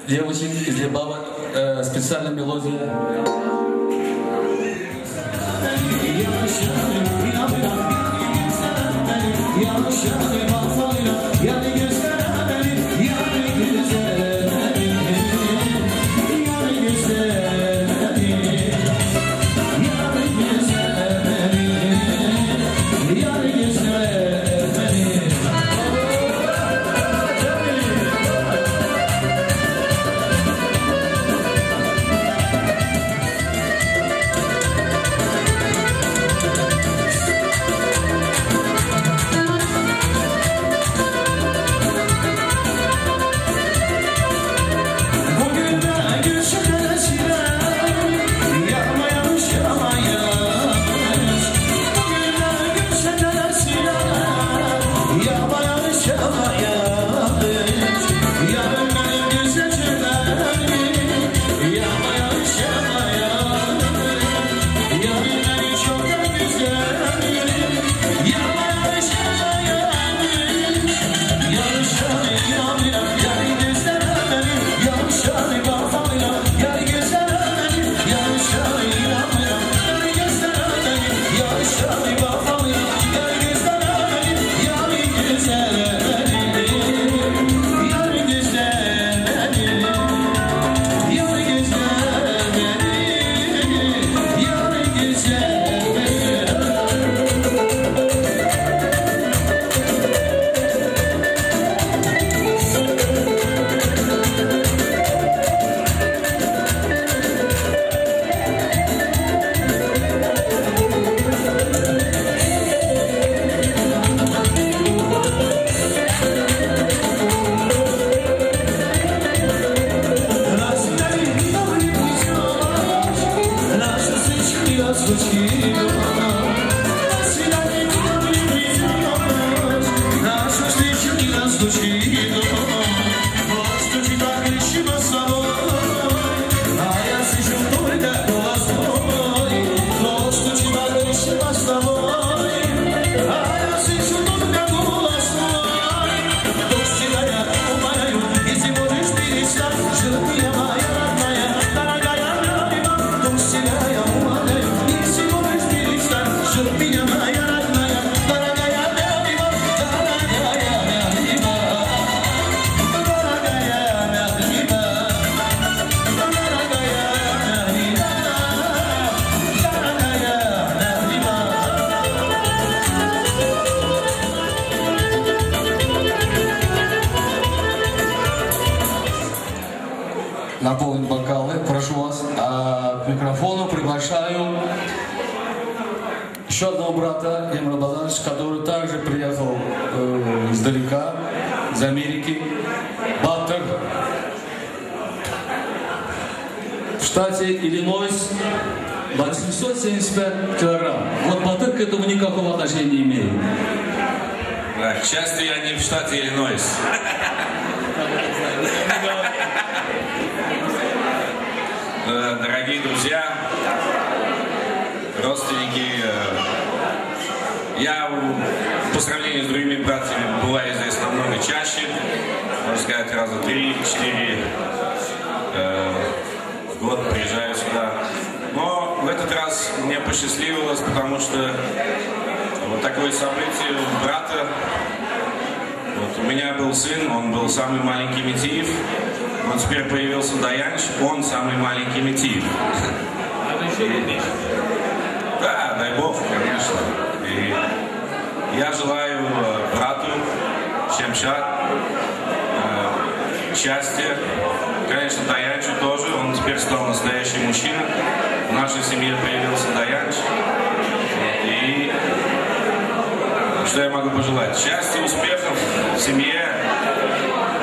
девочек и для бабок специальная мелодия. Наполнить бокалы, прошу вас. А к микрофону приглашаю еще одного брата, Эмра Базарович, который также приехал издалека, из Америки. Баттер. В штате Иллинойс 875 килограмм. Вот Баттер к этому никакого отношения не имеет. Да, к счастью, я не в штате Иллинойс. Дорогие друзья, родственники, я по сравнению с другими братьями бываю здесь намного чаще, можно сказать, раза 3-4 в год приезжаю сюда. Но в этот раз мне посчастливилось, потому что вот такое событие у брата. Вот у меня был сын, он был самый маленький Митиев. Вот теперь появился Даянч, он самый маленький Митиев. Да, дай Бог, конечно. И я желаю брату Шемшат счастья. Конечно, Даянчу тоже, он теперь стал настоящий мужчина. В нашей семье появился Даянч. И что я могу пожелать? Счастья, успехов в семье.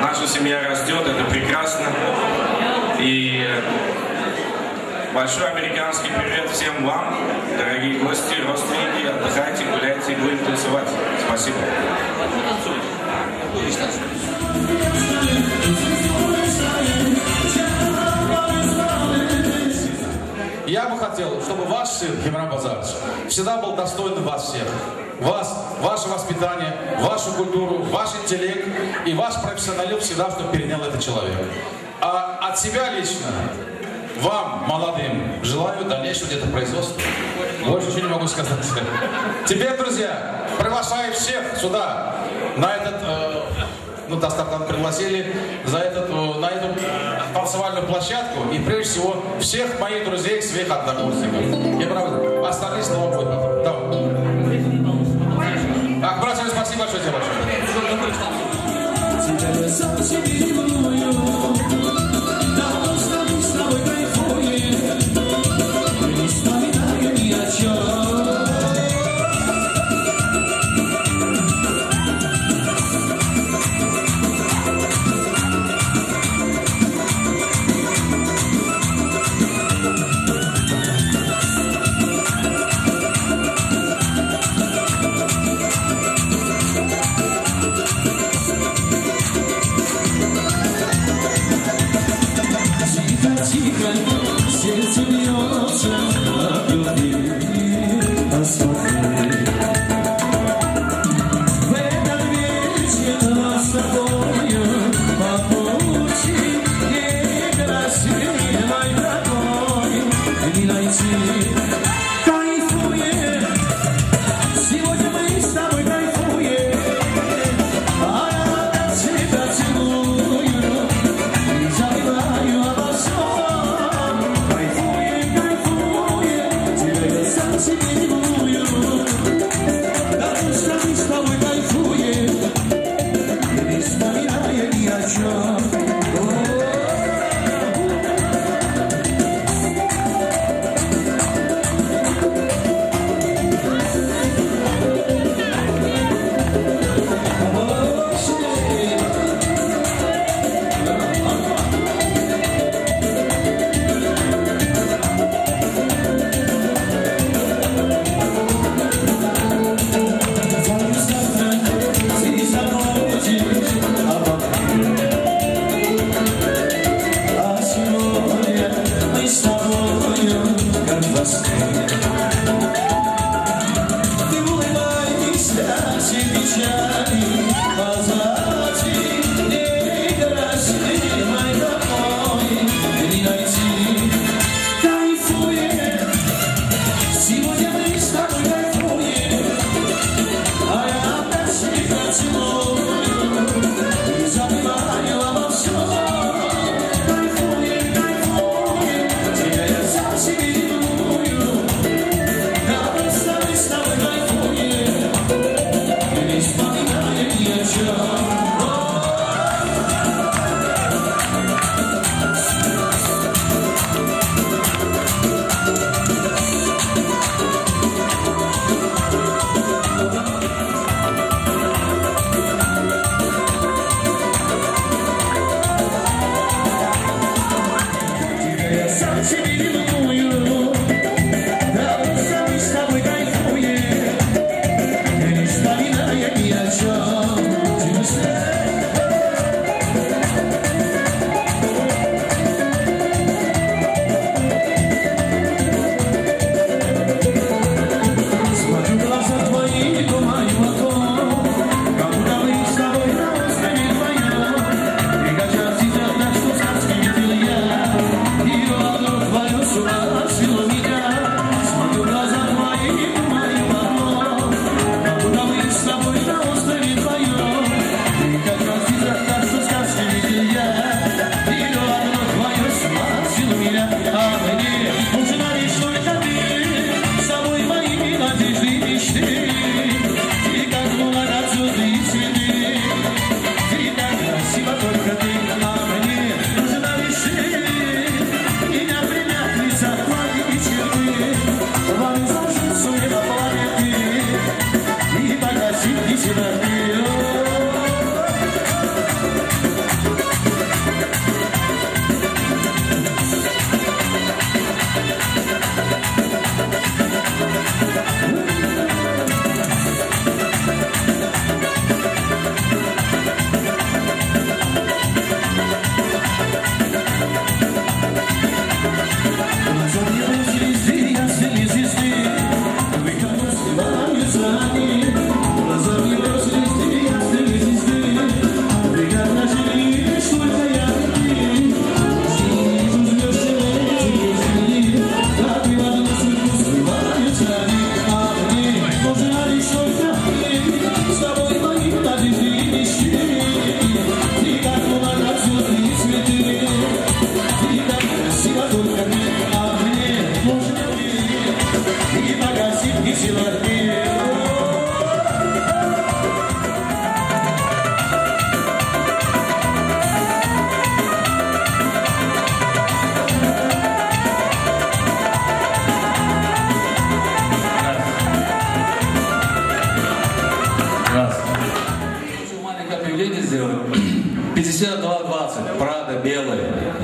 Наша семья растет, это прекрасно. И большой американский привет всем вам, дорогие гости, родственники. Отдыхайте, гуляйте и будем танцевать. Спасибо. Я бы хотел, чтобы ваш сын, Эмра Базарович, всегда был достойным вас всех. Вас, ваше воспитание, вашу культуру, ваш интеллект и ваш профессионализм всегда, чтобы перенял этот человек. А от себя лично, вам, молодым, желаю дальнейшего где-то производства. Больше ничего не могу сказать. Теперь, друзья, приглашаю всех сюда, на этот, ну, Дастартан пригласили, на эту танцевальную площадку, и прежде всего всех моих друзей, своих однокурсников. И правда, остальные слова будет потом. Так, братья, спасибо большое, Кайфуем, кайфуем, тебе я сам себе не буду.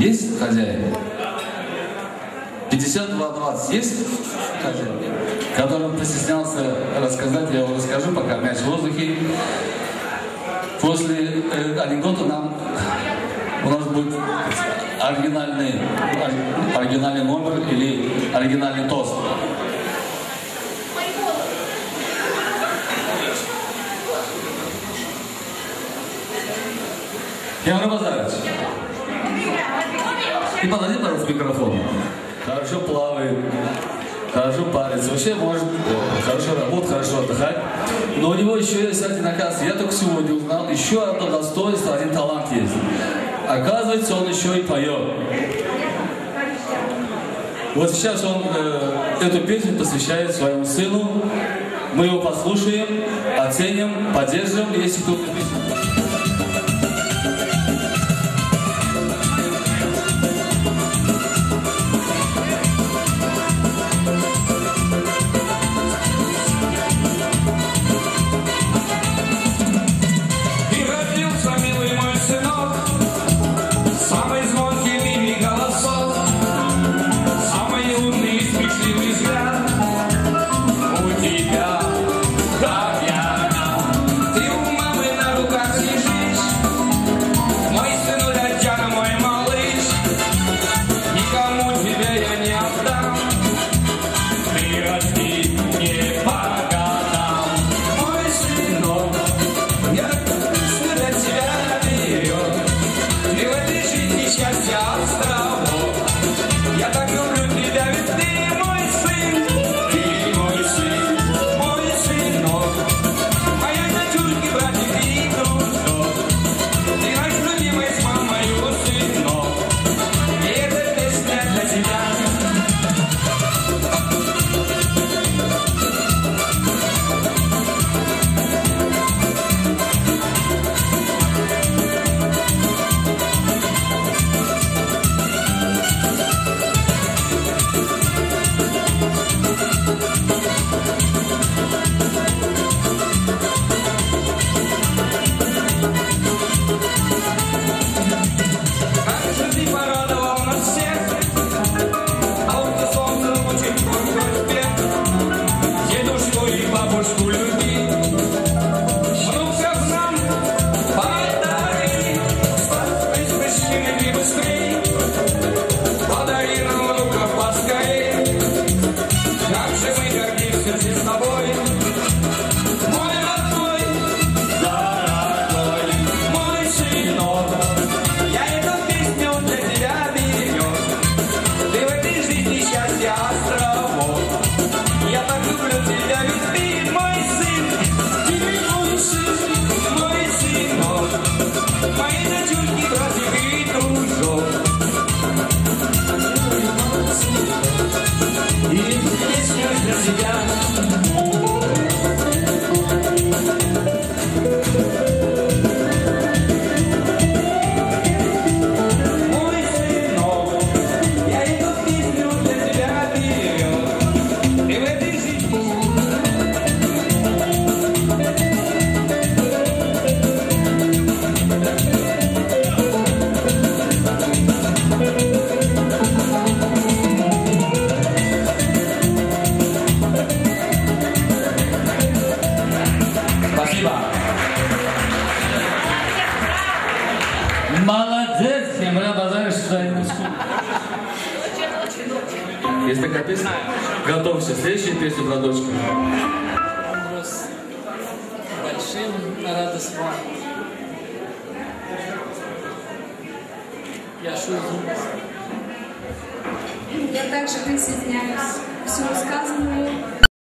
Есть хозяин? 52-20 есть хозяин? Которым постеснялся рассказать, я его расскажу, пока мяч в воздухе. После анекдота у нас будет оригинальный номер или оригинальный тост. Темир Базарович, ты подойди, пожалуйста, к микрофону. Хорошо плавает, хорошо парится, вообще может хорошо работать, хорошо отдыхать. Но у него еще есть один, оказывается, я только сегодня узнал, еще одно достоинство, один талант есть. Оказывается, он еще и поет. Вот сейчас он эту песню посвящает своему сыну. Мы его послушаем, оценим, поддержим, если тут... Молодец, Темир Базарович, есть такая песня? Готовься, следующая песня про дочку. Он рос большим, радостным. Я шучу. Я также присоединяюсь к